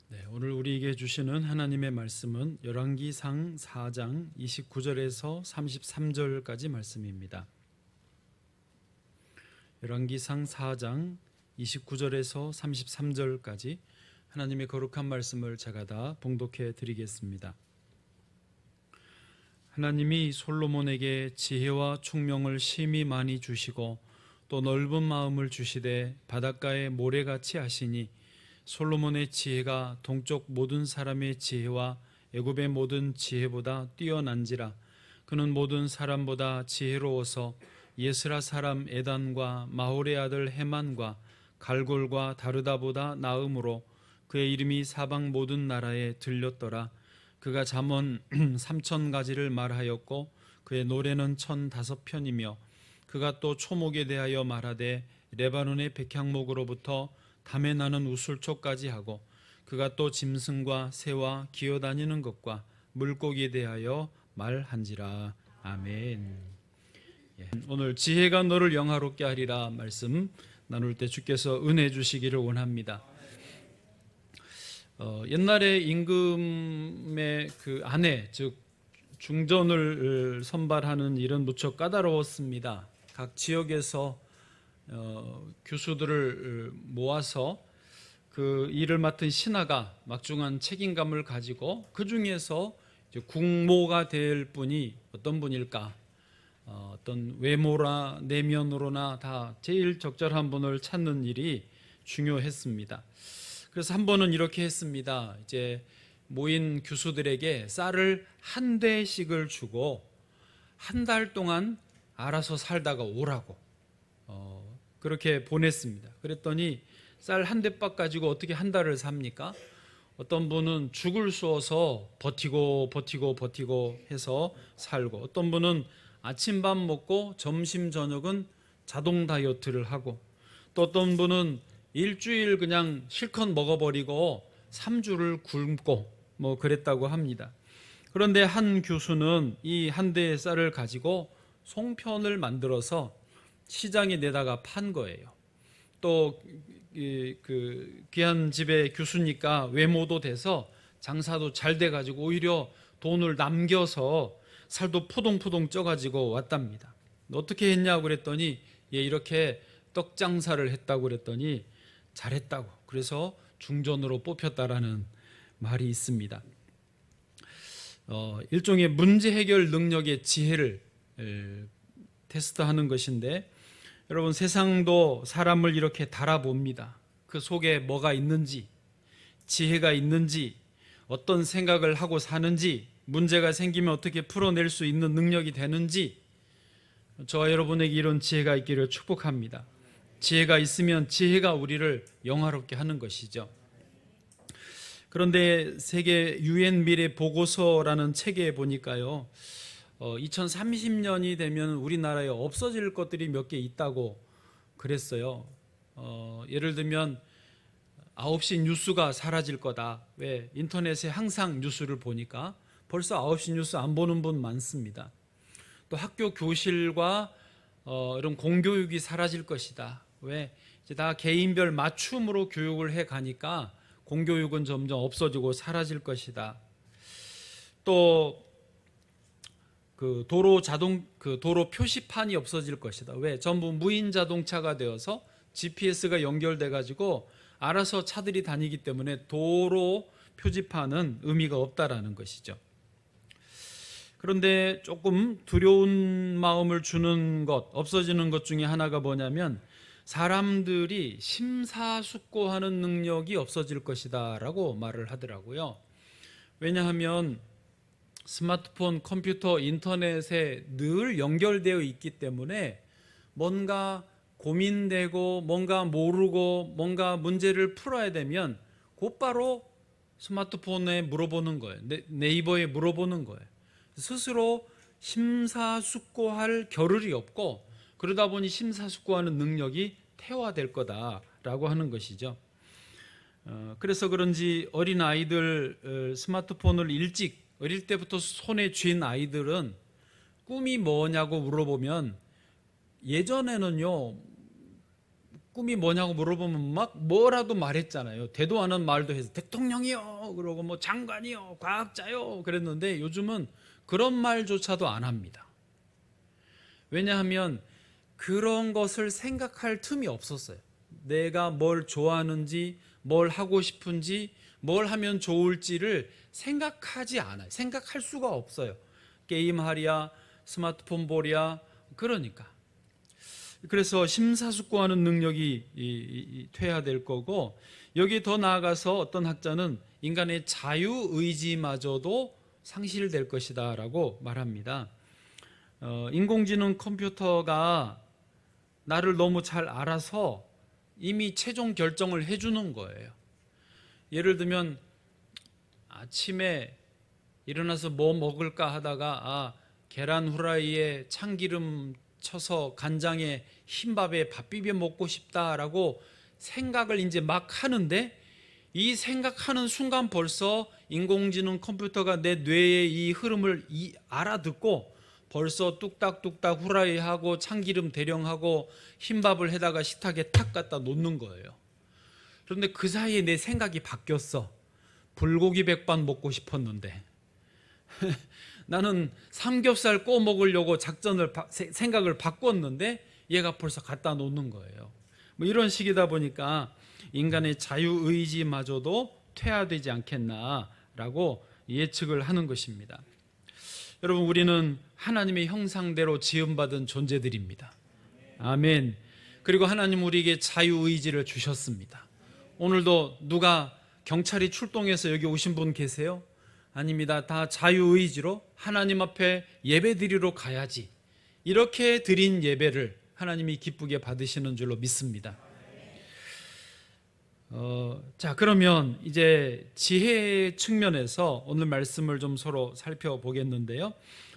네, 오늘 우리에게 주시는 하나님의 말씀은 열왕기상 4장 29절에서 33절까지 말씀입니다. 열왕기상 4장 29절에서 33절까지 하나님의 거룩한 말씀을 제가 다 봉독해 드리겠습니다. 하나님이 솔로몬에게 지혜와 총명을 심히 많이 주시고 또 넓은 마음을 주시되 바닷가의 모래같이 하시니 솔로몬의 지혜가 동쪽 모든 사람의 지혜와 애굽의 모든 지혜보다 뛰어난지라. 그는 모든 사람보다 지혜로워서 예스라 사람 에단과 마홀의 아들 헤만과 갈골과 다르다보다 나음으로 그의 이름이 사방 모든 나라에 들렸더라. 그가 잠언 3,000가지를 말하였고 그의 노래는 1,005편이며 그가 또 초목에 대하여 말하되 레바논의 백향목으로부터 담에 나는 우술초까지 하고 그가 또 짐승과 새와 기어다니는 것과 물고기에 대하여 말한지라. 아멘. 오늘 지혜가 너를 영화롭게 하리라 말씀 나눌 때 주께서 은혜 주시기를 원합니다. 옛날에 임금의 그 아내, 즉 중전을 선발하는 일은 무척 까다로웠습니다. 각 지역에서 교수들을 모아서 그 일을 맡은 신하가 막중한 책임감을 가지고 그 중에서 국모가 될 분이 어떤 분일까? 어떤 외모나 내면으로나 다 제일 적절한 분을 찾는 일이 중요했습니다. 그래서 한 번은 이렇게 했습니다. 이제 모인 교수들에게 쌀을 한 대씩을 주고 한 달 동안 알아서 살다가 오라고 그렇게 보냈습니다. 그랬더니 쌀 한 대박 가지고 어떻게 한 달을 삽니까? 어떤 분은 죽을 쏘아서 버티고 해서 살고, 어떤 분은 아침밥 먹고 점심 저녁은 자동 다이어트를 하고, 또 어떤 분은 일주일 그냥 실컷 먹어버리고 3주를 굶고 그랬다고 합니다. 그런데 한 교수는 이 한 대의 쌀을 가지고 송편을 만들어서 시장에 내다가 판 거예요. 또 그 귀한 집의 교수니까 외모도 돼서 장사도 잘 돼가지고 오히려 돈을 남겨서 살도 포동포동 쪄가지고 왔답니다. 어떻게 했냐고 그랬더니 이렇게 떡 장사를 했다고 그랬더니 잘했다고, 그래서 중전으로 뽑혔다라는 말이 있습니다. 일종의 문제 해결 능력의 지혜를 테스트하는 것인데, 여러분 세상도 사람을 이렇게 달아봅니다. 그 속에 뭐가 있는지, 지혜가 있는지, 어떤 생각을 하고 사는지, 문제가 생기면 어떻게 풀어낼 수 있는 능력이 되는지, 저와 여러분에게 이런 지혜가 있기를 축복합니다. 지혜가 있으면 지혜가 우리를 영화롭게 하는 것이죠. 그런데 세계 유엔 미래 보고서라는 책에 보니까요, 2030년이 되면 우리나라에 없어질 것들이 몇 개 있다고 그랬어요. 예를 들면 9시 뉴스가 사라질 거다. 왜? 인터넷에 항상 뉴스를 보니까 벌써 9시 뉴스 안 보는 분 많습니다. 또 학교 교실과 이런 공교육이 사라질 것이다. 왜? 이제 다 개인별 맞춤으로 교육을 해 가니까 공교육은 점점 없어지고 사라질 것이다. 또 그 도로 표시판이 없어질 것이다. 왜? 전부 무인 자동차가 되어서 GPS가 연결돼 가지고 알아서 차들이 다니기 때문에 도로 표지판은 의미가 없다라는 것이죠. 그런데 조금 두려운 마음을 주는 것, 없어지는 것 중에 하나가 뭐냐면 사람들이 심사숙고하는 능력이 없어질 것이다 라고 말을 하더라고요. 왜냐하면 스마트폰, 컴퓨터, 인터넷에 늘 연결되어 있기 때문에 뭔가 고민되고 뭔가 모르고 뭔가 문제를 풀어야 되면 곧바로 스마트폰에 물어보는 거예요. 네이버에 물어보는 거예요. 스스로 심사숙고할 겨를이 없고, 그러다 보니 심사숙고하는 능력이 퇴화될 거다라고 하는 것이죠. 그래서 그런지 어린 아이들 스마트폰을 일찍 어릴 때부터 손에 쥔 아이들은 꿈이 뭐냐고 물어보면 예전에는요 꿈이 뭐냐고 물어보면 막 뭐라도 말했잖아요. 되도 않은 말도 해서 대통령이요, 그러고 뭐 장관이요, 과학자요 그랬는데 요즘은 그런 말조차도 안 합니다. 왜냐하면 그런 것을 생각할 틈이 없었어요. 내가 뭘 좋아하는지, 뭘 하고 싶은지, 뭘 하면 좋을지를 생각하지 않아요. 생각할 수가 없어요. 게임하랴, 스마트폰 보랴, 그러니까. 그래서 심사숙고하는 능력이 퇴화될 거고, 여기 더 나아가서 어떤 학자는 인간의 자유의지마저도 상실될 것이다 라고 말합니다. 인공지능 컴퓨터가 나를 너무 잘 알아서 이미 최종 결정을 해주는 거예요. 예를 들면 아침에 일어나서 뭐 먹을까 하다가 계란 후라이에 참기름 쳐서 간장에 흰밥에 밥 비벼 먹고 싶다라고 생각을 이제 막 하는데, 이 생각하는 순간 벌써 인공지능 컴퓨터가 내 뇌의 이 흐름을 알아듣고 벌써 뚝딱뚝딱 후라이하고 참기름 대령하고 흰밥을 해다가 식탁에 탁 갖다 놓는 거예요. 그런데 그 사이에 내 생각이 바뀌었어. 불고기 백반 먹고 싶었는데 나는 삼겹살 구워 먹으려고 생각을 바꿨는데 얘가 벌써 갖다 놓는 거예요. 뭐 이런 식이다 보니까 인간의 자유의지마저도 퇴화되지 않겠나라고 예측을 하는 것입니다. 여러분, 우리는 하나님의 형상대로 지음받은 존재들입니다. 아멘. 그리고 하나님 우리에게 자유의지를 주셨습니다. 오늘도 누가 경찰이 출동해서 여기 오신 분 계세요? 아닙니다. 다 자유의지로 하나님 앞에 예배드리러 가야지, 이렇게 드린 예배를 하나님이 기쁘게 받으시는 줄로 믿습니다. 자, 그러면 이제 지혜 측면에서 오늘 말씀을 좀 서로 살펴보겠는데요.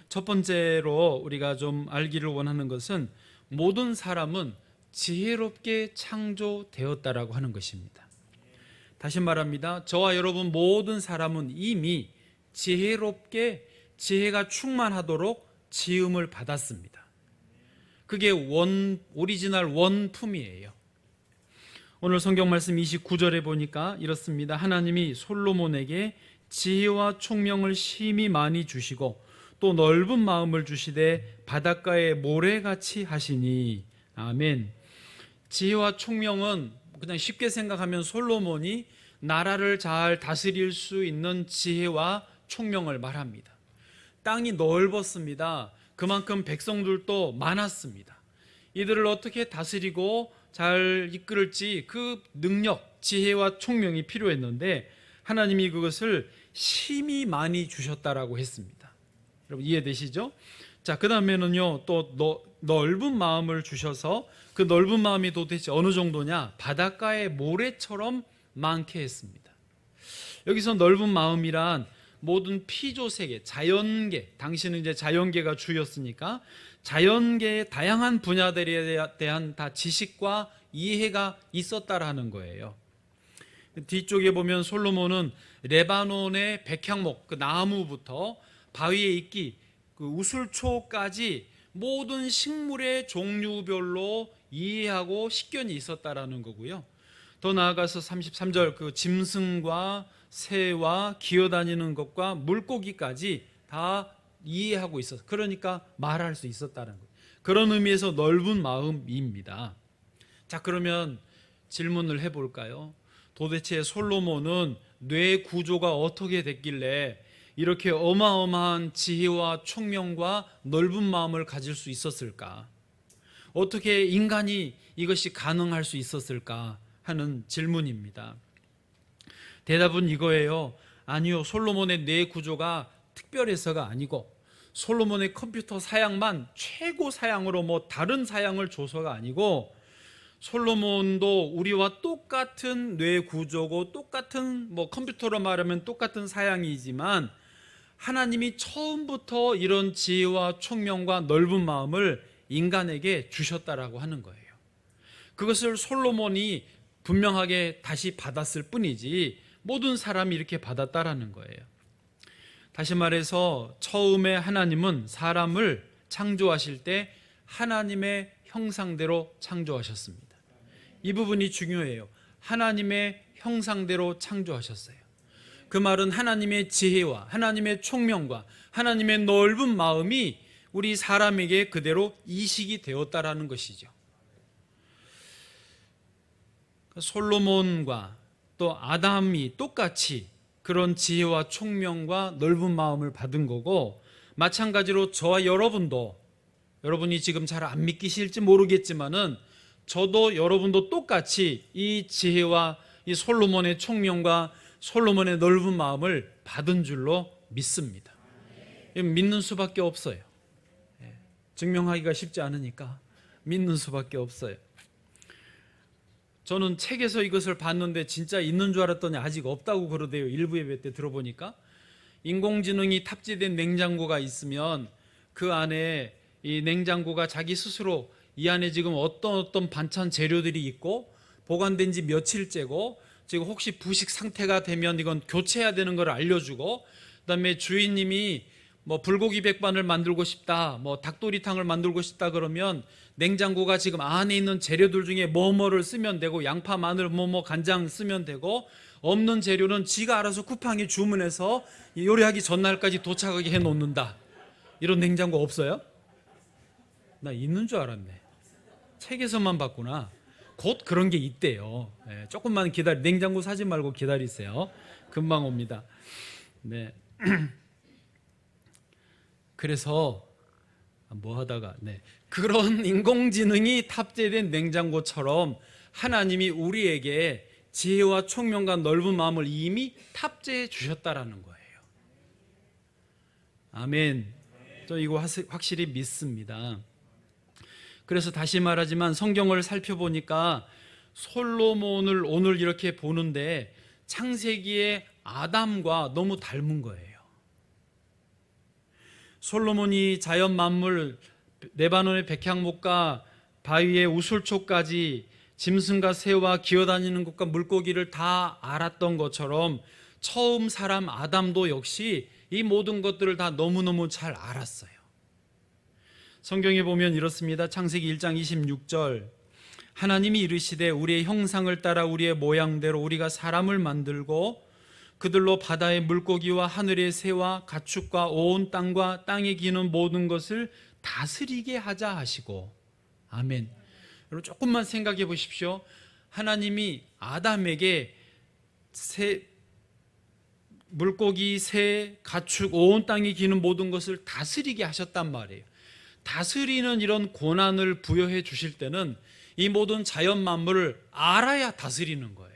첫 번째로 우리가 좀 알기를 원하는 것은 모든 사람은 지혜롭게 창조되었다라고 하는 것입니다. 다시 말합니다. 저와 여러분 모든 사람은 이미 지혜롭게, 지혜가 충만하도록 지음을 받았습니다. 그게 오리지널 원품이에요. 오늘 성경 말씀 29절에 보니까 이렇습니다. 하나님이 솔로몬에게 지혜와 총명을 심히 많이 주시고 또 넓은 마음을 주시되 바닷가의 모래같이 하시니. 아멘. 지혜와 총명은 그냥 쉽게 생각하면 솔로몬이 나라를 잘 다스릴 수 있는 지혜와 총명을 말합니다. 땅이 넓었습니다. 그만큼 백성들도 많았습니다. 이들을 어떻게 다스리고 잘 이끌을지 그 능력, 지혜와 총명이 필요했는데 하나님이 그것을 심히 많이 주셨다라고 했습니다. 여러분 이해되시죠? 자, 그 다음에는요, 또 넓은 마음을 주셔서 그 넓은 마음이 도대체 어느 정도냐? 바닷가의 모래처럼 많게 했습니다. 여기서 넓은 마음이란 모든 피조세계, 자연계, 당시는 이제 자연계가 주였으니까 자연계의 다양한 분야들에 대한 다 지식과 이해가 있었다라는 거예요. 뒤쪽에 보면 솔로몬은 레바논의 백향목, 그 나무부터 바위의 이끼, 그 우슬초까지 모든 식물의 종류별로 이해하고 식견이 있었다라는 거고요. 더 나아가서 33절 그 짐승과 새와 기어다니는 것과 물고기까지 다 이해하고 있었어요. 그러니까 말할 수 있었다는 거예요. 그런 의미에서 넓은 마음입니다. 자, 그러면 질문을 해볼까요? 도대체 솔로몬은 뇌 구조가 어떻게 됐길래 이렇게 어마어마한 지혜와 총명과 넓은 마음을 가질 수 있었을까? 어떻게 인간이 이것이 가능할 수 있었을까 하는 질문입니다. 대답은 이거예요. 아니요, 솔로몬의 뇌 구조가 특별해서가 아니고 솔로몬의 컴퓨터 사양만 최고 사양으로 뭐 다른 사양을 줘서가 아니고 솔로몬도 우리와 똑같은 뇌 구조고 똑같은 뭐 컴퓨터로 말하면 똑같은 사양이지만 하나님이 처음부터 이런 지혜와 총명과 넓은 마음을 인간에게 주셨다라고 하는 거예요. 그것을 솔로몬이 분명하게 다시 받았을 뿐이지 모든 사람이 이렇게 받았다라는 거예요. 다시 말해서 처음에 하나님은 사람을 창조하실 때 하나님의 형상대로 창조하셨습니다. 이 부분이 중요해요. 하나님의 형상대로 창조하셨어요. 그 말은 하나님의 지혜와 하나님의 총명과 하나님의 넓은 마음이 우리 사람에게 그대로 이식이 되었다라는 것이죠. 솔로몬과 또 아담이 똑같이 그런 지혜와 총명과 넓은 마음을 받은 거고, 마찬가지로 저와 여러분도, 여러분이 지금 잘 안 믿기실지 모르겠지만은 저도 여러분도 똑같이 이 지혜와 이 솔로몬의 총명과 솔로몬의 넓은 마음을 받은 줄로 믿습니다. 믿는 수밖에 없어요. 증명하기가 쉽지 않으니까 믿는 수밖에 없어요. 저는 책에서 이것을 봤는데 진짜 있는 줄 알았더니 아직 없다고 그러대요. 일부 예배 때 들어보니까 인공지능이 탑재된 냉장고가 있으면 그 안에 이 냉장고가 자기 스스로 이 안에 지금 어떤 반찬 재료들이 있고 보관된 지 며칠째고 지금 혹시 부식 상태가 되면 이건 교체해야 되는 걸 알려주고, 그다음에 주인님이 뭐 불고기 백반을 만들고 싶다, 뭐 닭도리탕을 만들고 싶다 그러면 냉장고가 지금 안에 있는 재료들 중에 뭐뭐를 쓰면 되고, 양파, 마늘, 뭐뭐, 간장 쓰면 되고, 없는 재료는 지가 알아서 쿠팡에 주문해서 요리하기 전날까지 도착하게 해놓는다. 이런 냉장고 없어요? 나 있는 줄 알았네. 책에서만 봤구나. 곧 그런 게 있대요. 조금만 냉장고 사지 말고 기다리세요. 금방 옵니다. 네. 그래서 뭐 하다가 그런 인공지능이 탑재된 냉장고처럼 하나님이 우리에게 지혜와 총명과 넓은 마음을 이미 탑재해 주셨다라는 거예요. 아멘. 저 이거 확실히 믿습니다. 그래서 다시 말하지만 성경을 살펴보니까 솔로몬을 오늘 이렇게 보는데 창세기의 아담과 너무 닮은 거예요. 솔로몬이 자연 만물, 레바논의 백향목과 바위의 우술초까지 짐승과 새와 기어다니는 것과 물고기를 다 알았던 것처럼 처음 사람 아담도 역시 이 모든 것들을 다 너무너무 잘 알았어요. 성경에 보면 이렇습니다. 창세기 1장 26절, 하나님이 이르시되 우리의 형상을 따라 우리의 모양대로 우리가 사람을 만들고 그들로 바다의 물고기와 하늘의 새와 가축과 온 땅과 땅에 기는 모든 것을 다스리게 하자 하시고. 아멘. 여러분 조금만 생각해 보십시오. 하나님이 아담에게 물고기, 새, 가축, 온 땅에 기는 모든 것을 다스리게 하셨단 말이에요. 다스리는 이런 권한을 부여해 주실 때는 이 모든 자연 만물을 알아야 다스리는 거예요.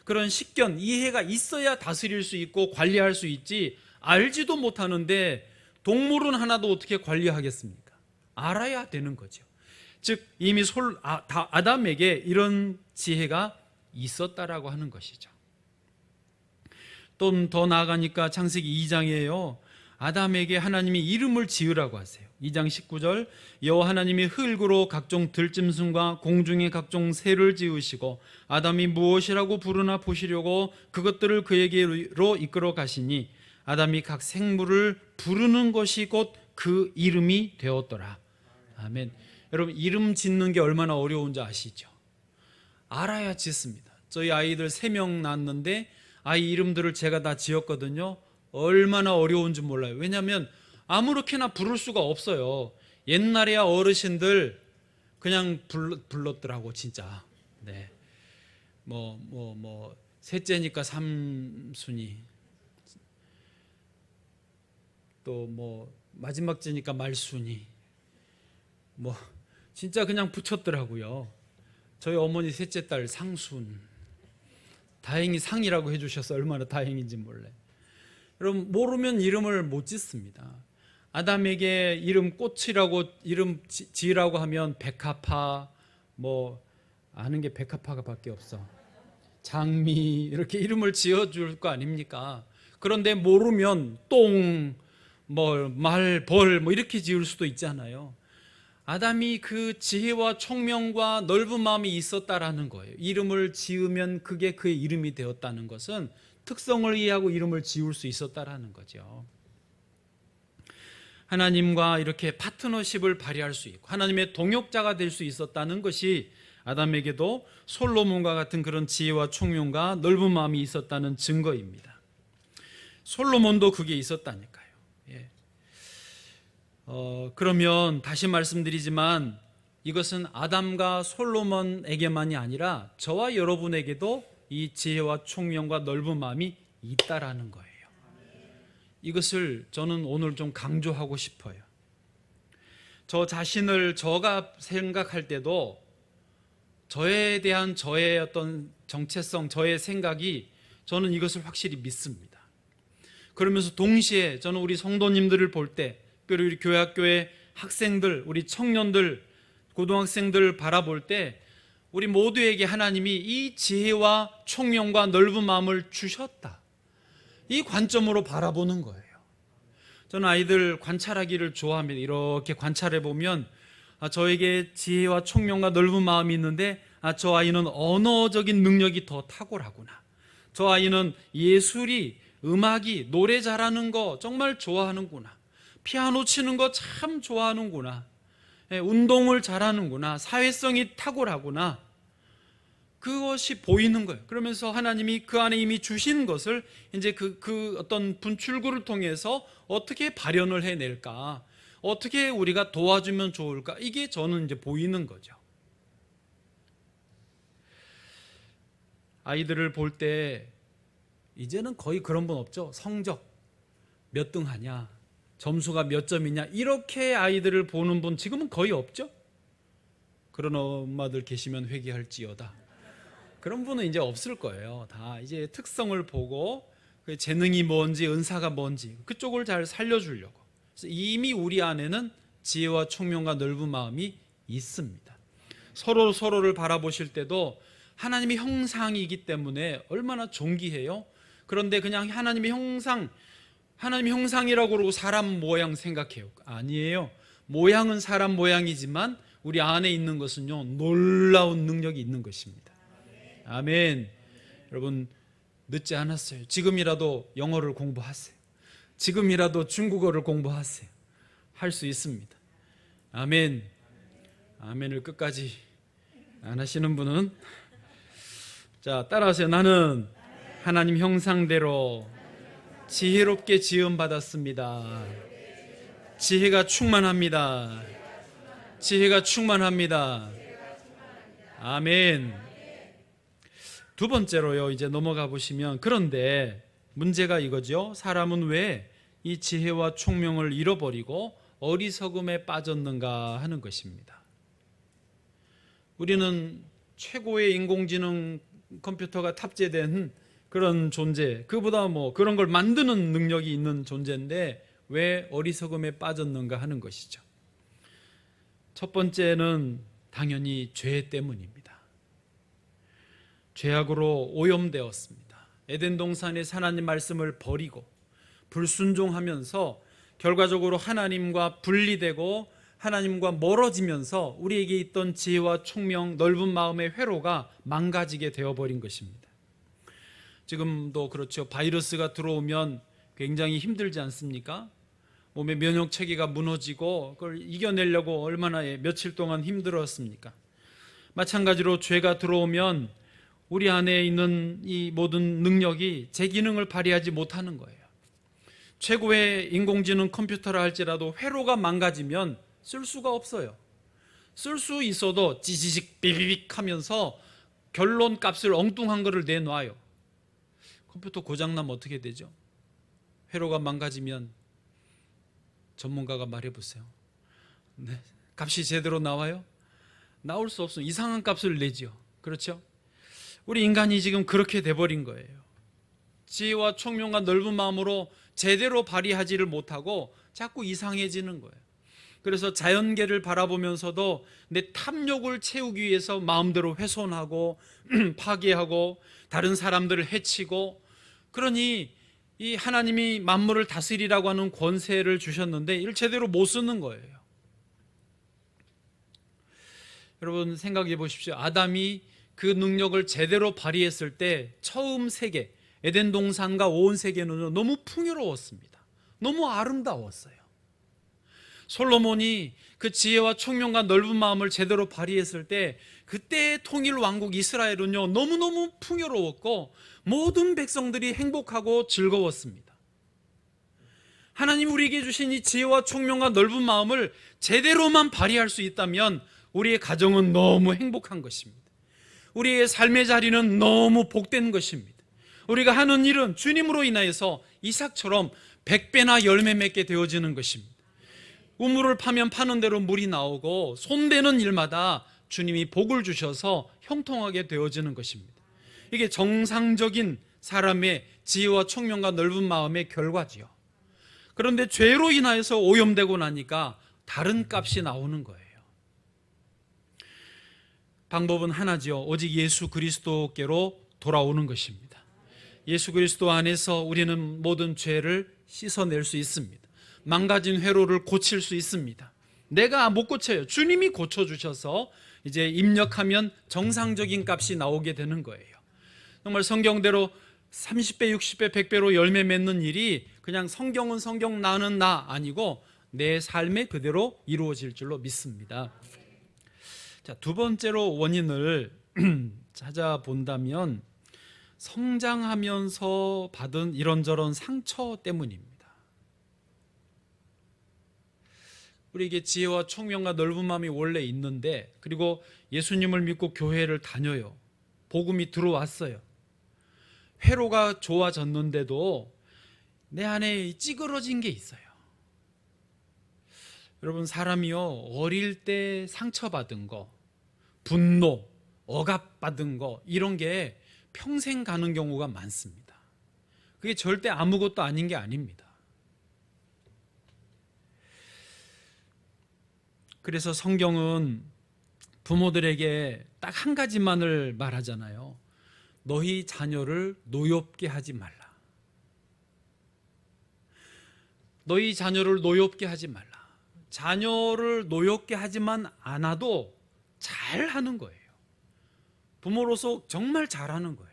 그런 식견, 이해가 있어야 다스릴 수 있고 관리할 수 있지, 알지도 못하는데 동물은 하나도 어떻게 관리하겠습니까? 알아야 되는 거죠. 즉 이미 아담에게 이런 지혜가 있었다라고 하는 것이죠. 또 더 나아가니까 창세기 2장이에요. 아담에게 하나님이 이름을 지으라고 하세요. 2장 19절, 여호와 하나님이 흙으로 각종 들짐승과 공중의 각종 새를 지으시고 아담이 무엇이라고 부르나 보시려고 그것들을 그에게로 이끌어 가시니 아담이 각 생물을 부르는 것이 곧 그 이름이 되었더라. 아멘. 여러분 이름 짓는 게 얼마나 어려운지 아시죠? 알아야 짓습니다. 저희 아이들 3명 낳았는데 아이 이름들을 제가 다 지었거든요. 얼마나 어려운지 몰라요. 왜냐하면 아무렇게나 부를 수가 없어요. 옛날에야 어르신들 그냥 불렀더라고 진짜. 네. 셋째니까 삼순이, 또 마지막째니까 말순이, 진짜 그냥 붙였더라고요. 저희 어머니 셋째 딸 상순. 다행히 상이라고 해주셔서 얼마나 다행인지 몰라요. 여러분 모르면 이름을 못 짓습니다. 아담에게 이름 꽃이라고 이름 지으라고 하면 백합화, 아는 게 백합화가 밖에 없어. 장미 이렇게 이름을 지어줄 거 아닙니까? 그런데 모르면 똥, 말, 벌 이렇게 지을 수도 있잖아요. 아담이 그 지혜와 총명과 넓은 마음이 있었다라는 거예요. 이름을 지으면 그게 그의 이름이 되었다는 것은 특성을 이해하고 이름을 지을 수 있었다라는 거죠. 하나님과 이렇게 파트너십을 발휘할 수 있고 하나님의 동역자가 될 수 있었다는 것이 아담에게도 솔로몬과 같은 그런 지혜와 총명과 넓은 마음이 있었다는 증거입니다. 솔로몬도 그게 있었다니까요. 예. 그러면 다시 말씀드리지만 이것은 아담과 솔로몬에게만이 아니라 저와 여러분에게도 이 지혜와 총명과 넓은 마음이 있다라는 거예요. 이것을 저는 오늘 좀 강조하고 싶어요. 저 자신을 저가 생각할 때도 저에 대한 저의 어떤 정체성, 저의 생각이 저는 이것을 확실히 믿습니다. 그러면서 동시에 저는 우리 성도님들을 볼 때, 특별히 우리 교회학교의 학생들, 우리 청년들, 고등학생들을 바라볼 때 우리 모두에게 하나님이 이 지혜와 총명과 넓은 마음을 주셨다, 이 관점으로 바라보는 거예요. 저는 아이들 관찰하기를 좋아합니다. 이렇게 관찰해 보면 저에게 지혜와 총명과 넓은 마음이 있는데 저 아이는 언어적인 능력이 더 탁월하구나, 저 아이는 예술이, 음악이, 노래 잘하는 거 정말 좋아하는구나, 피아노 치는 거 참 좋아하는구나, 운동을 잘하는구나, 사회성이 탁월하구나, 그것이 보이는 거예요. 그러면서 하나님이 그 안에 이미 주신 것을 이제 그 어떤 분출구를 통해서 어떻게 발현을 해낼까, 어떻게 우리가 도와주면 좋을까, 이게 저는 이제 보이는 거죠. 아이들을 볼 때 이제는 거의 그런 분 없죠. 성적 몇 등 하냐, 점수가 몇 점이냐, 이렇게 아이들을 보는 분 지금은 거의 없죠. 그런 엄마들 계시면 회개할지어다. 그런 분은 이제 없을 거예요. 다 이제 특성을 보고 그 재능이 뭔지, 은사가 뭔지 그쪽을 잘 살려주려고. 그래서 이미 우리 안에는 지혜와 총명과 넓은 마음이 있습니다. 서로를 바라보실 때도 하나님의 형상이기 때문에 얼마나 존귀해요. 그런데 그냥 하나님의 형상이라고 그러고 사람 모양 생각해요. 아니에요. 모양은 사람 모양이지만 우리 안에 있는 것은요, 놀라운 능력이 있는 것입니다. 아멘. 여러분, 늦지 않았어요. 지금이라도 영어를 공부하세요. 지금이라도 중국어를 공부하세요. 할 수 있습니다. 아멘. 아멘을 끝까지 안 하시는 분은, 자, 따라하세요. 나는 하나님 형상대로 지혜롭게 지음받았습니다. 지혜가 충만합니다. 지혜가 충만합니다. 아멘. 두 번째로요, 이제 넘어가 보시면, 그런데 문제가 이거죠. 사람은 왜 이 지혜와 총명을 잃어버리고 어리석음에 빠졌는가 하는 것입니다. 우리는 최고의 인공지능 컴퓨터가 탑재된 그런 존재, 그보다 그런 걸 만드는 능력이 있는 존재인데 왜 어리석음에 빠졌는가 하는 것이죠. 첫 번째는 당연히 죄 때문입니다. 죄악으로 오염되었습니다. 에덴 동산에서 하나님 말씀을 버리고 불순종하면서 결과적으로 하나님과 분리되고 하나님과 멀어지면서 우리에게 있던 지혜와 총명, 넓은 마음의 회로가 망가지게 되어버린 것입니다. 지금도 그렇죠. 바이러스가 들어오면 굉장히 힘들지 않습니까? 몸의 면역 체계가 무너지고 그걸 이겨내려고 얼마나 며칠 동안 힘들었습니까? 마찬가지로 죄가 들어오면 우리 안에 있는 이 모든 능력이 제 기능을 발휘하지 못하는 거예요. 최고의 인공지능 컴퓨터라 할지라도 회로가 망가지면 쓸 수가 없어요. 쓸 수 있어도 찌지직 비비빅 하면서 결론 값을 엉뚱한 거를 내놔요. 컴퓨터 고장나면 어떻게 되죠? 회로가 망가지면 전문가가 말해보세요. 네, 값이 제대로 나와요? 나올 수 없어요. 이상한 값을 내죠. 그렇죠? 우리 인간이 지금 그렇게 돼버린 거예요. 지혜와 총명과 넓은 마음으로 제대로 발휘하지를 못하고 자꾸 이상해지는 거예요. 그래서 자연계를 바라보면서도 내 탐욕을 채우기 위해서 마음대로 훼손하고 파괴하고 다른 사람들을 해치고, 그러니 이 하나님이 만물을 다스리라고 하는 권세를 주셨는데 이를 제대로 못 쓰는 거예요. 여러분 생각해 보십시오. 아담이 그 능력을 제대로 발휘했을 때 처음 세계, 에덴 동산과 온 세계는 너무 풍요로웠습니다. 너무 아름다웠어요. 솔로몬이 그 지혜와 총명과 넓은 마음을 제대로 발휘했을 때 그때의 통일 왕국 이스라엘은요 너무너무 풍요로웠고 모든 백성들이 행복하고 즐거웠습니다. 하나님 우리에게 주신 이 지혜와 총명과 넓은 마음을 제대로만 발휘할 수 있다면 우리의 가정은 너무 행복한 것입니다. 우리의 삶의 자리는 너무 복된 것입니다. 우리가 하는 일은 주님으로 인하여서 이삭처럼 100배나 열매 맺게 되어지는 것입니다. 우물을 파면 파는 대로 물이 나오고 손대는 일마다 주님이 복을 주셔서 형통하게 되어지는 것입니다. 이게 정상적인 사람의 지혜와 총명과 넓은 마음의 결과지요. 그런데 죄로 인하여서 오염되고 나니까 다른 값이 나오는 거예요. 방법은 하나지요. 오직 예수 그리스도께로 돌아오는 것입니다. 예수 그리스도 안에서 우리는 모든 죄를 씻어낼 수 있습니다. 망가진 회로를 고칠 수 있습니다. 내가 못 고쳐요. 주님이 고쳐주셔서 이제 입력하면 정상적인 값이 나오게 되는 거예요. 정말 성경대로 30배, 60배, 100배로 열매 맺는 일이 그냥 성경은 성경 나는 나 아니고 내 삶에 그대로 이루어질 줄로 믿습니다. 자, 두 번째로 원인을 찾아본다면 성장하면서 받은 이런저런 상처 때문입니다. 우리에게 지혜와 총명과 넓은 마음이 원래 있는데 그리고 예수님을 믿고 교회를 다녀요. 복음이 들어왔어요. 회로가 좋아졌는데도 내 안에 찌그러진 게 있어요. 여러분 사람이요 어릴 때 상처받은 거, 분노, 억압받은 거 이런 게 평생 가는 경우가 많습니다. 그게 절대 아무것도 아닌 게 아닙니다. 그래서 성경은 부모들에게 딱 한 가지만을 말하잖아요. 너희 자녀를 노엽게 하지 말라. 너희 자녀를 노엽게 하지 말라. 자녀를 노엽게 하지만 않아도 잘하는 거예요. 부모로서 정말 잘하는 거예요.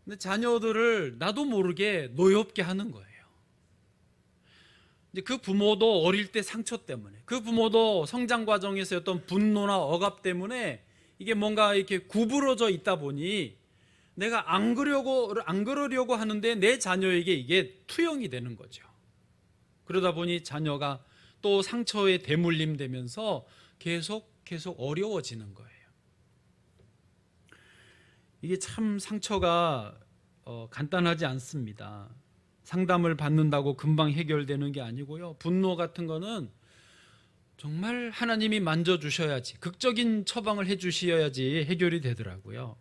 근데 자녀들을 나도 모르게 노엽게 하는 거예요. 그 부모도 어릴 때 상처 때문에, 그 부모도 성장 과정에서 어떤 분노나 억압 때문에 이게 뭔가 이렇게 구부러져 있다 보니 내가 안 그러려고 하는데 내 자녀에게 이게 투영이 되는 거죠. 그러다 보니 자녀가 또 상처에 대물림 되면서 계속 어려워지는 거예요. 이게 참 상처가 간단하지 않습니다. 상담을 받는다고 금방 해결되는 게 아니고요. 분노 같은 거는 정말 하나님이 만져주셔야지, 극적인 처방을 해주셔야지 해결이 되더라고요.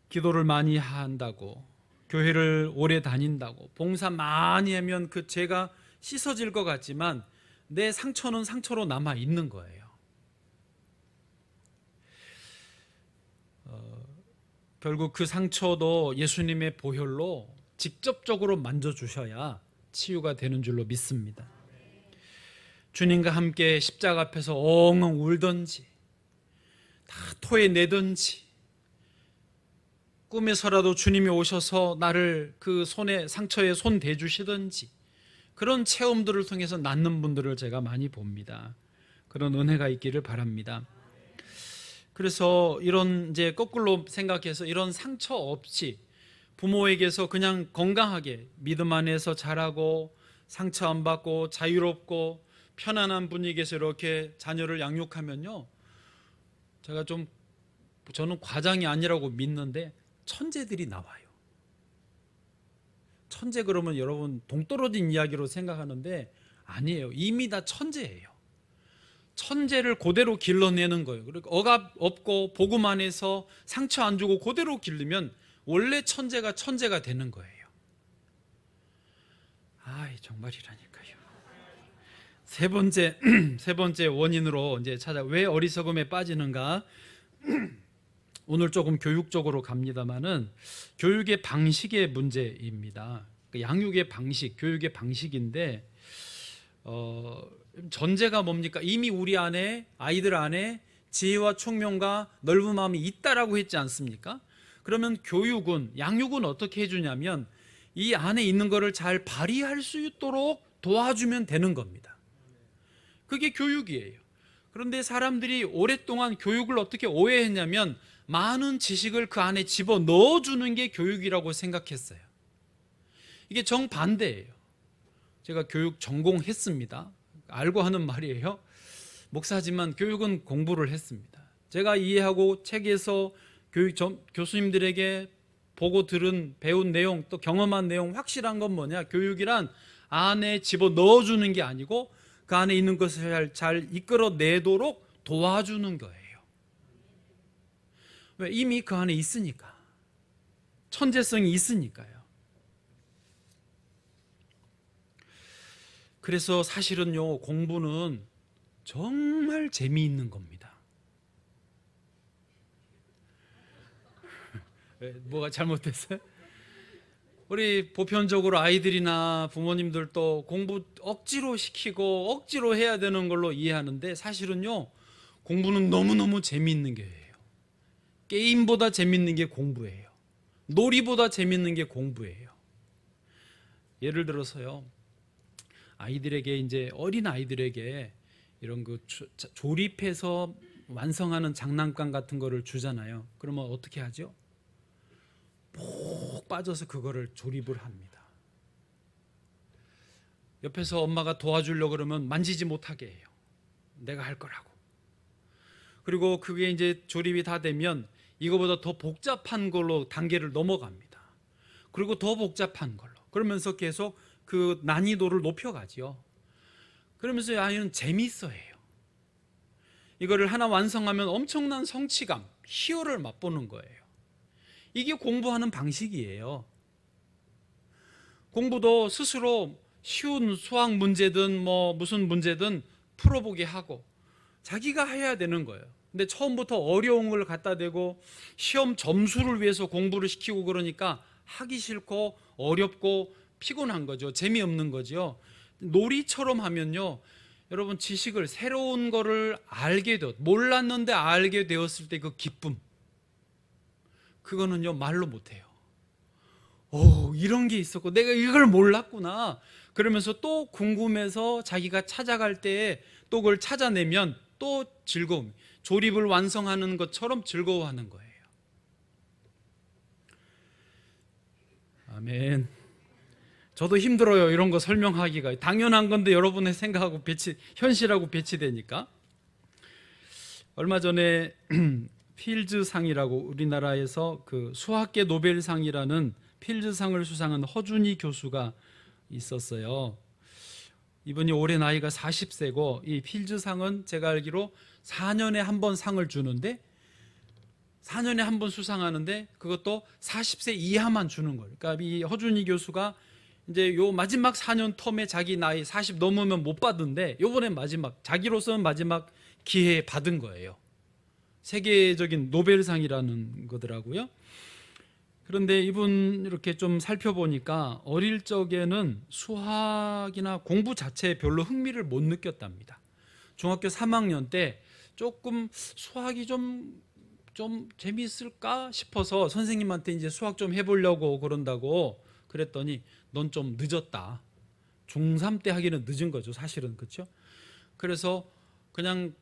기도를 많이 한다고, 교회를 오래 다닌다고, 봉사 많이 하면 그 죄가 씻어질 것 같지만 내 상처는 상처로 남아 있는 거예요. 결국 그 상처도 예수님의 보혈로 직접적으로 만져주셔야 치유가 되는 줄로 믿습니다. 주님과 함께 십자가 앞에서 엉엉 울든지 다 토해내든지 꿈에서라도 주님이 오셔서 나를 그 손에 상처에 손 대주시든지 그런 체험들을 통해서 낫는 분들을 제가 많이 봅니다. 그런 은혜가 있기를 바랍니다. 그래서 이런 이제 거꾸로 생각해서 이런 상처 없이 부모에게서 그냥 건강하게 믿음 안에서 자라고 상처 안 받고 자유롭고 편안한 분위기에서 이렇게 자녀를 양육하면요, 저는 과장이 아니라고 믿는데 천재들이 나와요. 천재 그러면 여러분 동떨어진 이야기로 생각하는데 아니에요. 이미 다 천재예요. 천재를 그대로 길러내는 거예요. 그러니까 억압 없고 복음 안에서 상처 안 주고 그대로 기르면 원래 천재가 되는 거예요. 정말이라니까요. 세 번째 원인으로 이제 왜 어리석음에 빠지는가? 오늘 조금 교육적으로 갑니다만은 교육의 방식의 문제입니다. 양육의 방식, 교육의 방식인데 전제가 뭡니까? 이미 우리 안에, 아이들 안에 지혜와 총명과 넓은 마음이 있다라고 했지 않습니까? 그러면 양육은 어떻게 해주냐면 이 안에 있는 거를 잘 발휘할 수 있도록 도와주면 되는 겁니다. 그게 교육이에요. 그런데 사람들이 오랫동안 교육을 어떻게 오해했냐면 많은 지식을 그 안에 집어 넣어주는 게 교육이라고 생각했어요. 이게 정반대예요. 제가 교육 전공했습니다. 알고 하는 말이에요. 목사지만 교육은 공부를 했습니다. 제가 이해하고 책에서 교수님들에게 보고 들은 배운 내용 또 경험한 내용 확실한 건 뭐냐? 교육이란 안에 집어 넣어주는 게 아니고 그 안에 있는 것을 잘 이끌어내도록 도와주는 거예요. 왜? 이미 그 안에 있으니까. 천재성이 있으니까요. 그래서 사실은요, 공부는 정말 재미있는 겁니다. 뭐가 잘못됐어요? 우리 보편적으로 아이들이나 부모님들도 공부 억지로 시키고 억지로 해야 되는 걸로 이해하는데 사실은요, 공부는 너무너무 재미있는 게예요. 게임보다 재미있는 게 공부예요. 놀이보다 재미있는 게 공부예요. 예를 들어서요, 아이들에게 이제 어린 아이들에게 이런 그 조립해서 완성하는 장난감 같은 거를 주잖아요. 그러면 어떻게 하죠? 푹 빠져서 그거를 조립을 합니다. 옆에서 엄마가 도와주려고 그러면 만지지 못하게 해요. 내가 할 거라고. 그리고 그게 이제 조립이 다 되면 이거보다 더 복잡한 걸로 단계를 넘어갑니다. 그리고 더 복잡한 걸로. 그러면서 계속 그 난이도를 높여가지요. 그러면서 아이는 재미있어해요. 이거를 하나 완성하면 엄청난 성취감, 희열을 맛보는 거예요. 이게 공부하는 방식이에요. 공부도 스스로 쉬운 수학 문제든 뭐 무슨 문제든 풀어보게 하고 자기가 해야 되는 거예요. 근데 처음부터 어려운 걸 갖다 대고 시험 점수를 위해서 공부를 시키고 그러니까 하기 싫고 어렵고 피곤한 거죠. 재미없는 거죠. 놀이처럼 하면요, 여러분 지식을 새로운 거를 알게 되었, 몰랐는데 알게 되었을 때 그 기쁨, 그거는요 말로 못해요. 오, 이런 게 있었고 내가 이걸 몰랐구나. 그러면서 또 궁금해서 자기가 찾아갈 때에 또 그걸 찾아내면 또 즐거움, 조립을 완성하는 것처럼 즐거워하는 거예요. 아멘. 저도 힘들어요. 이런 거 설명하기가. 당연한 건데 여러분의 생각하고 현실하고 배치되니까. 얼마 전에 필즈상이라고 우리나라에서 그 수학계 노벨상이라는 필즈상을 수상한 허준희 교수가 있었어요. 이분이 올해 나이가 40세고 이 필즈상은 제가 알기로 4년에 한 번 상을 주는데 4년에 한 번 수상하는데 그것도 40세 이하만 주는 거예요. 그러니까 이 허준희 교수가 이제 요 마지막 4년 텀에 자기 나이 40 넘으면 못 받은데 요번에 마지막, 자기로서는 마지막 기회에 받은 거예요. 세계적인 노벨상이라는 거더라고요. 그런데 이분 이렇게 좀 살펴보니까 어릴 적에는 수학이나 공부 자체에 별로 흥미를 못 느꼈답니다. 중학교 3학년 때 조금 수학이 좀 재미있을까 싶어서 선생님한테 이제 수학 좀 해보려고 그런다고 그랬더니 넌 좀 늦었다. 중3 때 하기는 늦은 거죠, 사실은. 그렇죠? 그래서 그냥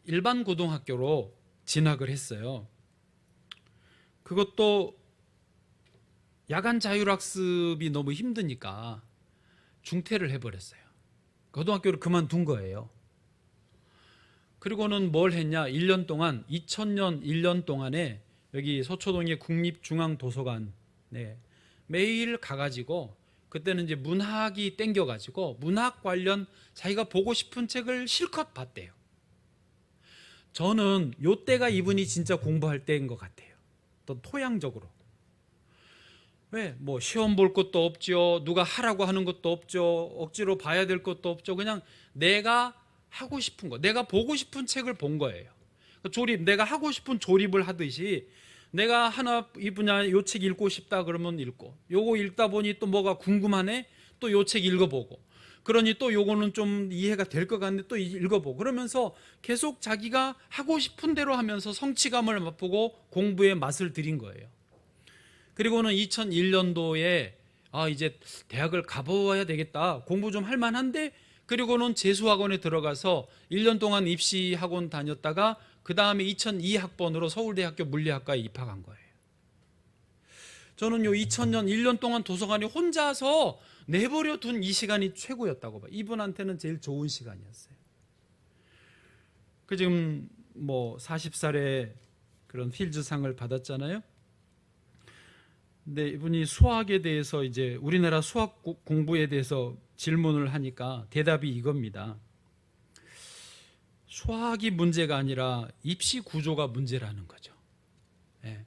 일반 고등학교로 진학을 했어요. 그것도 야간 자율학습이 너무 힘드니까 중퇴를 해버렸어요. 고등학교를 그만둔 거예요. 그리고는 뭘 했냐, 1년 동안 2000년 1년 동안에 여기 서초동의 국립중앙도서관 매일 가가지고, 그때는 이제 문학이 땡겨가지고 문학 관련 자기가 보고 싶은 책을 실컷 봤대요. 저는 요때가 이분이 진짜 공부할 때인 것 같아요. 또 토양적으로. 왜? 뭐 시험 볼 것도 없죠. 누가 하라고 하는 것도 없죠. 억지로 봐야 될 것도 없죠. 그냥 내가 하고 싶은 거, 내가 보고 싶은 책을 본 거예요. 조립, 내가 하고 싶은 조립을 하듯이 내가 하나 이 분야 요 책 읽고 싶다 그러면 읽고, 요거 읽다 보니 또 뭐가 궁금하네, 또 요 책 읽어보고, 그러니 또 요거는 좀 이해가 될 것 같네, 또 읽어보고, 그러면서 계속 자기가 하고 싶은 대로 하면서 성취감을 맛보고 공부에 맛을 들인 거예요. 그리고는 2001년도에 이제 대학을 가봐야 되겠다, 공부 좀 할 만한데, 그리고는 재수학원에 들어가서 1년 동안 입시학원 다녔다가 그 다음에 2002학번으로 서울대학교 물리학과에 입학한 거예요. 저는요 2000년 1년 동안 도서관에 혼자서 내버려 둔 이 시간이 최고였다고 봐요. 이분한테는 제일 좋은 시간이었어요. 지금 뭐 40살에 그런 필즈상을 받았잖아요. 근데 이분이 수학에 대해서 이제 우리나라 수학 공부에 대해서 질문을 하니까 대답이 이겁니다. 수학이 문제가 아니라 입시 구조가 문제라는 거죠. 예.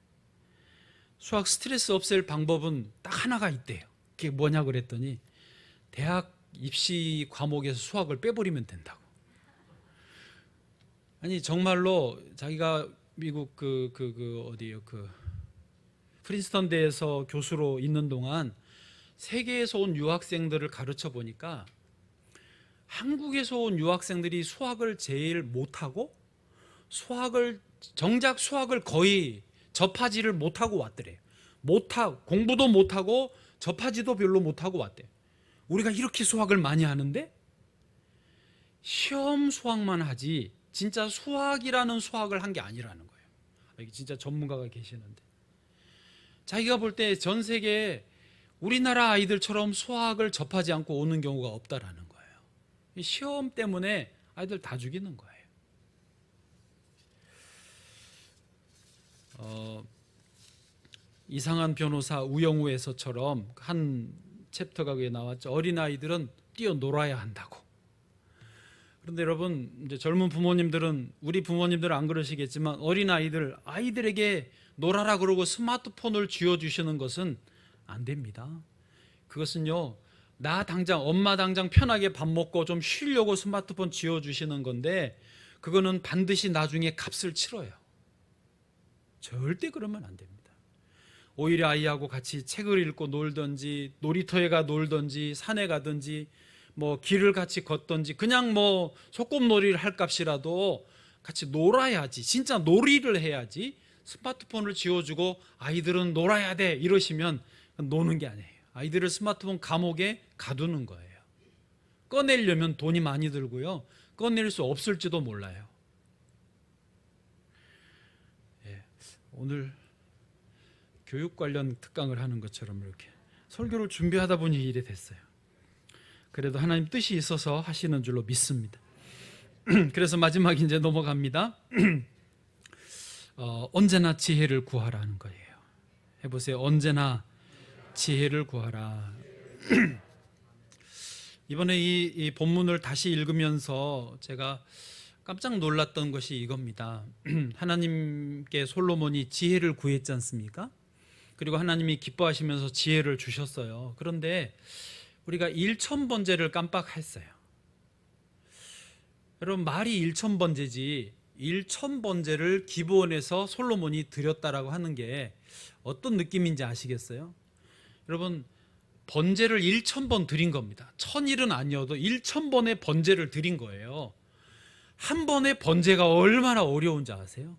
수학 스트레스 없앨 방법은 딱 하나가 있대요. 그게 뭐냐 그랬더니 대학 입시 과목에서 수학을 빼버리면 된다고. 아니 정말로 자기가 미국 어디요 프린스턴대에서 교수로 있는 동안 세계에서 온 유학생들을 가르쳐 보니까 한국에서 온 유학생들이 수학을 제일 못하고 정작 수학을 거의 접하지를 못하고 왔더래요. 공부도 못하고 접하지도 별로 못하고 왔대요. 우리가 이렇게 수학을 많이 하는데 시험 수학만 하지 진짜 수학이라는 수학을 한 게 아니라는 거예요. 여기 진짜 전문가가 계시는데 자기가 볼 때 전 세계에 우리나라 아이들처럼 수학을 접하지 않고 오는 경우가 없다라는 거예요. 시험 때문에 아이들 다 죽이는 거예요. 이상한 변호사 우영우에서처럼 한 챕터가 그게 나왔죠. 어린아이들은 뛰어놀아야 한다고. 그런데 여러분, 이제 젊은 부모님들은, 우리 부모님들은 안 그러시겠지만 아이들에게 놀아라 그러고 스마트폰을 쥐어주시는 것은 안 됩니다. 그것은요, 엄마 당장 편하게 밥 먹고 좀 쉬려고 스마트폰 쥐어주시는 건데 그거는 반드시 나중에 값을 치러요. 절대 그러면 안 됩니다. 오히려 아이하고 같이 책을 읽고 놀든지, 놀이터에 가 놀든지, 산에 가든지, 뭐 길을 같이 걷든지, 그냥 뭐 소꿉놀이를 할 값이라도 같이 놀아야지, 진짜 놀이를 해야지. 스마트폰을 쥐어주고 아이들은 놀아야 돼 이러시면 노는 게 아니에요. 아이들을 스마트폰 감옥에 가두는 거예요. 꺼내려면 돈이 많이 들고요, 꺼낼 수 없을지도 몰라요. 오늘 교육 관련 특강을 하는 것처럼 이렇게 설교를 준비하다 보니 이래 됐어요. 그래도 하나님 뜻이 있어서 하시는 줄로 믿습니다. 그래서 마지막 이제 넘어갑니다. 언제나 지혜를 구하라는 거예요. 해보세요. 언제나 지혜를 구하라. 이번에 이 본문을 다시 읽으면서 제가 깜짝 놀랐던 것이 이겁니다. 하나님께 솔로몬이 지혜를 구했지 않습니까? 그리고 하나님이 기뻐하시면서 지혜를 주셨어요. 그런데 우리가 일천번제를 깜빡했어요. 여러분, 말이 일천번제지 일천번제를 기브온에서 솔로몬이 드렸다라고 하는 게 어떤 느낌인지 아시겠어요? 여러분, 번제를 1000번 드린 겁니다. 1000일은 아니어도 1000번의 번제를 드린 거예요. 한 번의 번제가 얼마나 어려운지 아세요?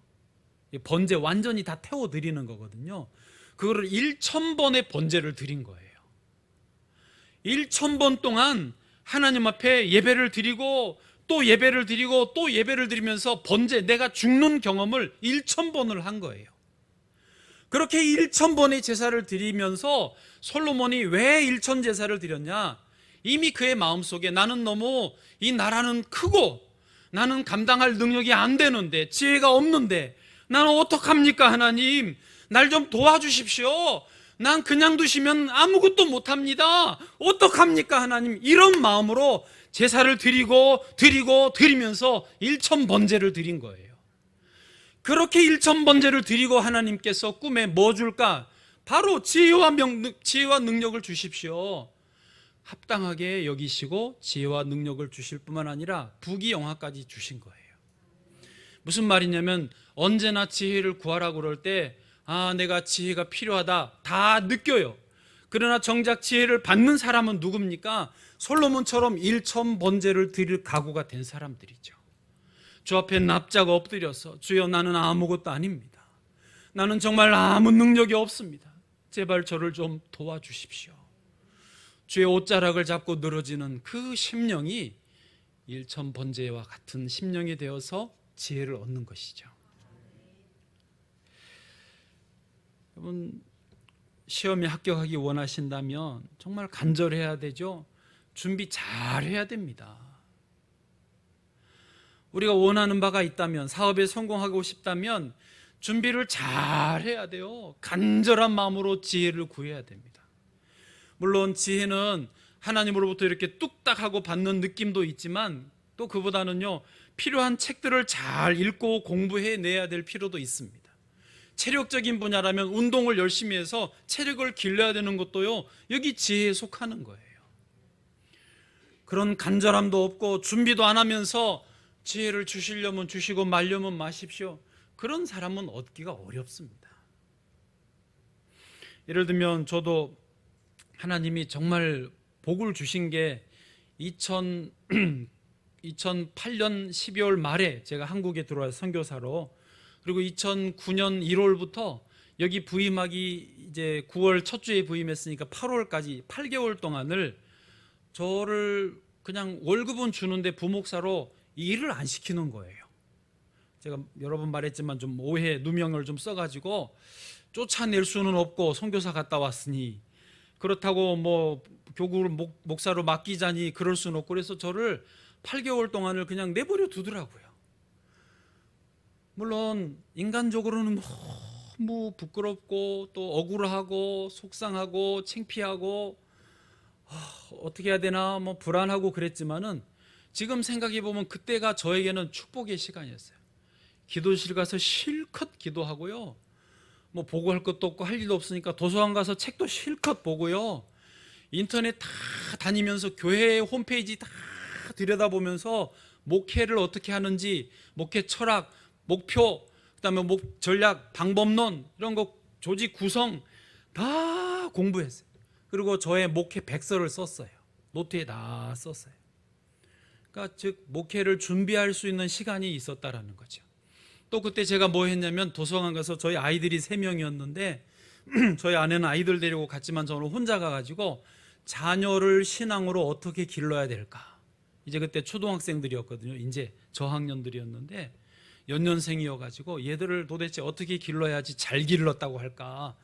번제 완전히 다 태워 드리는 거거든요. 그거를 1000번의 번제를 드린 거예요. 1000번 동안 하나님 앞에 예배를 드리고 또 예배를 드리고 또 예배를 드리면서 번제, 내가 죽는 경험을 1000번을 한 거예요. 그렇게 1000번의 제사를 드리면서 솔로몬이 왜 1000 제사를 드렸냐? 이미 그의 마음속에 나는 너무 이 나라는 크고 나는 감당할 능력이 안 되는데, 지혜가 없는데 나는 어떡합니까? 하나님, 날 좀 도와주십시오. 난 그냥 두시면 아무것도 못합니다. 어떡합니까? 하나님, 이런 마음으로 제사를 드리면서 1000번제를 드린 거예요. 그렇게 1000번제를 드리고 하나님께서 꿈에 뭐 줄까? 바로 지혜와 능력을 주십시오. 합당하게 여기시고 지혜와 능력을 주실 뿐만 아니라 부귀영화까지 주신 거예요. 무슨 말이냐면, 언제나 지혜를 구하라고 그럴 때 내가 지혜가 필요하다 다 느껴요. 그러나 정작 지혜를 받는 사람은 누굽니까? 솔로몬처럼 1000번제를 드릴 각오가 된 사람들이죠. 주 앞에 납작 엎드려서, 주여, 나는 아무것도 아닙니다. 나는 정말 아무 능력이 없습니다. 제발 저를 좀 도와주십시오. 주의 옷자락을 잡고 늘어지는 그 심령이 일천번제와 같은 심령이 되어서 지혜를 얻는 것이죠. 여러분, 시험에 합격하기 원하신다면 정말 간절해야 되죠. 준비 잘 해야 됩니다. 우리가 원하는 바가 있다면, 사업에 성공하고 싶다면 준비를 잘 해야 돼요. 간절한 마음으로 지혜를 구해야 됩니다. 물론 지혜는 하나님으로부터 이렇게 뚝딱하고 받는 느낌도 있지만, 또 그보다는요, 필요한 책들을 잘 읽고 공부해내야 될 필요도 있습니다. 체력적인 분야라면 운동을 열심히 해서 체력을 길러야 되는 것도요, 여기 지혜에 속하는 거예요. 그런 간절함도 없고 준비도 안 하면서 지혜를 주시려면 주시고 말려면 마십시오, 그런 사람은 얻기가 어렵습니다. 예를 들면 저도 하나님이 정말 복을 주신 게 2008년 12월 말에 제가 한국에 들어와서 선교사로, 그리고 2009년 1월부터 여기 부임하기 이제 9월 첫 주에 부임했으니까 8월까지 8개월 동안을 저를 그냥 월급은 주는데 부목사로 일을 안 시키는 거예요. 제가 여러 번 말했지만 좀 오해 누명을 좀 써가지고 쫓아낼 수는 없고, 선교사 갔다 왔으니 그렇다고 뭐 교구를 목사로 맡기자니 그럴 수는 없고, 그래서 저를 8개월 동안을 그냥 내버려 두더라고요. 물론 인간적으로는 너무 부끄럽고 또 억울하고 속상하고 창피하고 어떻게 해야 되나 뭐 불안하고 그랬지만은, 지금 생각해 보면 그때가 저에게는 축복의 시간이었어요. 기도실 가서 실컷 기도하고요, 뭐 보고할 것도 없고 할 일도 없으니까 도서관 가서 책도 실컷 보고요, 인터넷 다 다니면서 교회 홈페이지 다 들여다보면서 목회를 어떻게 하는지, 목회 철학, 목표, 그다음에 전략, 방법론, 이런 거 조직 구성 다 공부했어요. 그리고 저의 목회 백서를 썼어요. 노트에 다 썼어요. 그러니까 즉 목회를 준비할 수 있는 시간이 있었다라는 거죠. 또 그때 제가 뭐 했냐면, 도서관 가서 저희 아이들이 3명이었는데 저희 아내는 아이들 데리고 갔지만 저는 혼자 가가지고 자녀를 신앙으로 어떻게 길러야 될까, 이제 그때 초등학생들이었거든요. 이제 저학년들이었는데 연년생이어가지고 얘들을 도대체 어떻게 길러야지 잘 길렀다고 할까.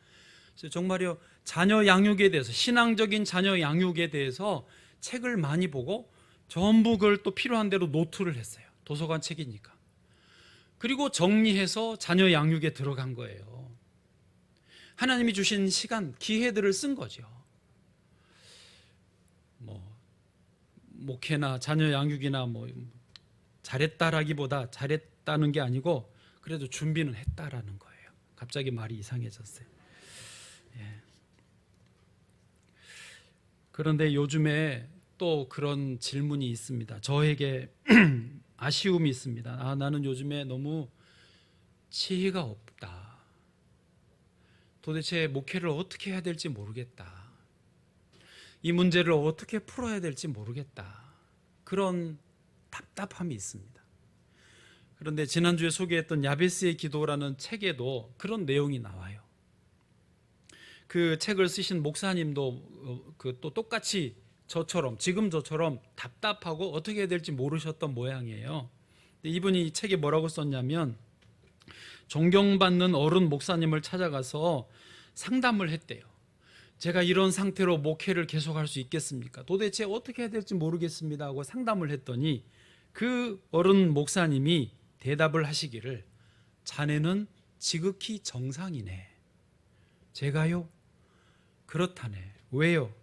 그래서 정말요, 자녀 양육에 대해서, 신앙적인 자녀 양육에 대해서 책을 많이 보고 전부 그걸 또 필요한 대로 노트를 했어요. 도서관 책이니까. 그리고 정리해서 자녀 양육에 들어간 거예요. 하나님이 주신 시간, 기회들을 쓴 거죠. 뭐 목회나 자녀 양육이나 뭐 잘했다라기보다 잘했다는 게 아니고 그래도 준비는 했다라는 거예요. 갑자기 말이 이상해졌어요. 예. 그런데 요즘에 또 그런 질문이 있습니다. 저에게 아쉬움이 있습니다. 나는 요즘에 너무 지혜가 없다. 도대체 목회를 어떻게 해야 될지 모르겠다. 이 문제를 어떻게 풀어야 될지 모르겠다. 그런 답답함이 있습니다. 그런데 지난주에 소개했던 야베스의 기도라는 책에도 그런 내용이 나와요. 그 책을 쓰신 목사님도 또 똑같이 지금 저처럼 답답하고 어떻게 해야 될지 모르셨던 모양이에요. 이분이 이 책에 뭐라고 썼냐면, 존경받는 어른 목사님을 찾아가서 상담을 했대요. 제가 이런 상태로 목회를 계속할 수 있겠습니까? 도대체 어떻게 해야 될지 모르겠습니다 하고 상담을 했더니 그 어른 목사님이 대답을 하시기를, 자네는 지극히 정상이네. 제가요? 그렇다네. 왜요?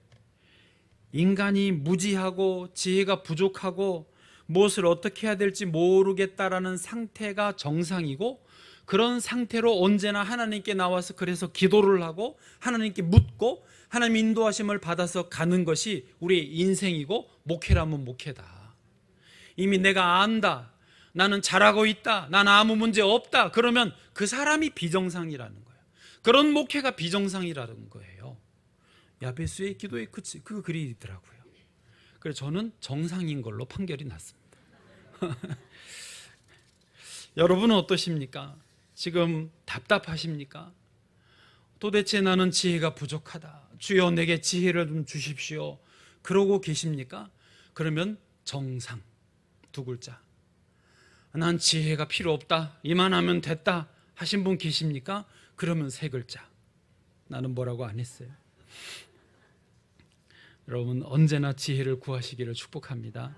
인간이 무지하고 지혜가 부족하고 무엇을 어떻게 해야 될지 모르겠다라는 상태가 정상이고, 그런 상태로 언제나 하나님께 나와서 그래서 기도를 하고 하나님께 묻고 하나님 인도하심을 받아서 가는 것이 우리의 인생이고, 목회라면 목회다. 이미 내가 안다, 나는 잘하고 있다, 나는 아무 문제 없다, 그러면 그 사람이 비정상이라는 거예요. 그런 목회가 비정상이라는 거예요. 야베스의 기도에 그 글이 있더라고요. 그래서 저는 정상인 걸로 판결이 났습니다. 여러분은 어떠십니까? 지금 답답하십니까? 도대체 나는 지혜가 부족하다. 주여 내게 지혜를 좀 주십시오. 그러고 계십니까? 그러면 정상 두 글자. 난 지혜가 필요 없다, 이만하면 됐다 하신 분 계십니까? 그러면 세 글자. 나는 뭐라고 안 했어요. 여러분 언제나 지혜를 구하시기를 축복합니다.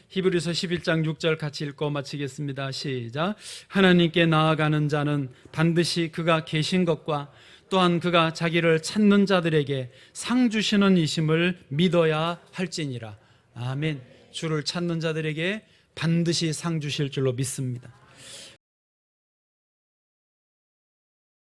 히브리서 11장 6절 같이 읽고 마치겠습니다. 시작. 하나님께 나아가는 자는 반드시 그가 계신 것과 또한 그가 자기를 찾는 자들에게 상 주시는 이심을 믿어야 할지니라. 아멘. 주를 찾는 자들에게 반드시 상 주실 줄로 믿습니다.